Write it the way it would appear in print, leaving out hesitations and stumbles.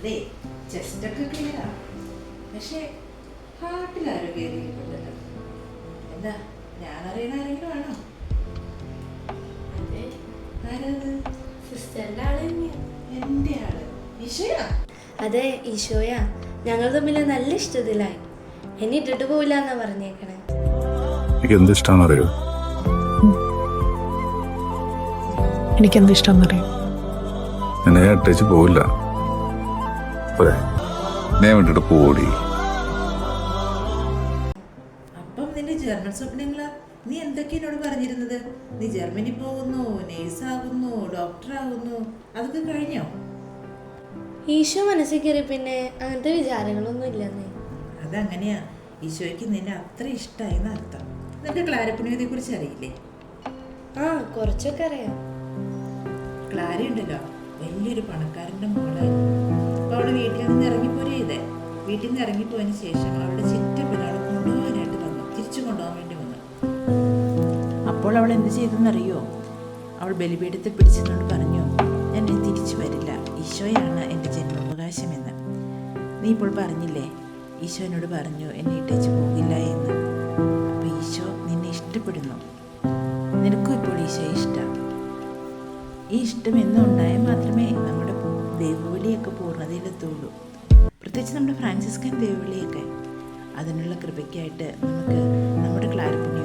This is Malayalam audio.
അതെ, ചെസ്റ്റൊക്കെ ക്ലിയറാ, പക്ഷേ ഹാർട്ടിൽ ആരോ കയറിയിട്ടുണ്ടല്ലോ. എന്താ, ഞാനറിയുന്ന ആരെങ്കിലും ആണോ? ആരത്? സിസ്റ്ററിന്റെ ആള് തന്നെയാ. എൻ്റെ ആള് ഈശോയാ? അതെ, ഈശോയാ. ഞങ്ങൾ തമ്മിൽ നല്ല ഇഷ്ടത്തിലായി. എന്നെ ഇട്ടിട്ട് പോവില്ല എന്നാ പറഞ്ഞേക്കണേ. എന്ത് ഇഷ്ടമാണെന്നറിയോ? എനിക്കെന്ത് ഇഷ്ടമെന്നറിയോ? എന്നെ ഇട്ടേച്ച് പോവില്ല. ഞാൻ വിട്ടിട്ട് പോടി. അപ്പം നിന്റെ ജർമ്മൻ സ്വപ്നങ്ങളാ? നീ എന്തൊക്കെ എന്നോട് പറഞ്ഞിരുന്നത്? നീ ജർമ്മനി പോകുന്നു, നേഴ്സാകുന്നു, ഡോക്ടറാകുന്നു, അതൊക്കെ കഴിഞ്ഞോ? ഈശോ മനസ്സിൽ കയറി പിന്നെ അങ്ങനത്തെ വിചാരങ്ങളൊന്നും ഇല്ലെന്നേ. അതങ്ങനെയാ, ഈശോയ്ക്ക് നിന്നെ അത്ര ഇഷ്ടമായെന്ന് അർത്ഥം. നിനക്ക് ക്ലാരപ്പുണ്യത്തെ കുറിച്ച് അറിയില്ലേ? ആ, കുറച്ചൊക്കെ അറിയാം. ക്ലാര ഉണ്ടല്ലോ, വലിയൊരു പണക്കാരൻ്റെ മോളായിരുന്നു. അപ്പോൾ അവള് വീട്ടിൽ നിന്ന് ഇറങ്ങിപ്പോരേ ചെയ്തേ. വീട്ടിൽ നിന്ന് ഇറങ്ങിപ്പോയതിന് ശേഷം അവളുടെ ചിറ്റപ്പൻ അവളെ കൊണ്ടുപോകാനായിട്ട് വന്നു, തിരിച്ചു കൊണ്ടുപോകാൻ വേണ്ടി വന്നു. അപ്പോൾ അവൾ എന്ത് ചെയ്തെന്നറിയോ? അവൾ ബലിപീഠത്തിൽ പിടിച്ചെന്നോട് പറഞ്ഞു, ഞാൻ ഇനി തിരിച്ചു വരില്ല, ഈശോയാണ് എൻ്റെ ജന്മാവകാശമെന്ന്. നീ ഇപ്പോൾ പറഞ്ഞില്ലേ, ഈശോ എന്നോട് പറഞ്ഞു എന്നെ ഇട്ടേച്ച് പോകില്ല എന്ന്. അപ്പോൾ ഈശോ നിന്നെ ഇഷ്ടപ്പെടുന്നു. നിനക്കും ഇപ്പോൾ ഈശോയെ ഇഷ്ടം. ഈ ഇഷ്ടം എന്നും ഉണ്ടായാൽ മാത്രമേ നമ്മുടെ ദൈവവിളിയൊക്കെ പൂർണ്ണതയിലെത്തുള്ളൂ. പ്രത്യേകിച്ച് നമ്മുടെ ഫ്രാൻസിസ്കൻ ദൈവവിളിയൊക്കെ. അതിനുള്ള കൃപയ്ക്കായിട്ട് നമുക്ക് നമ്മുടെ ക്ലാരപ്പുണ്യ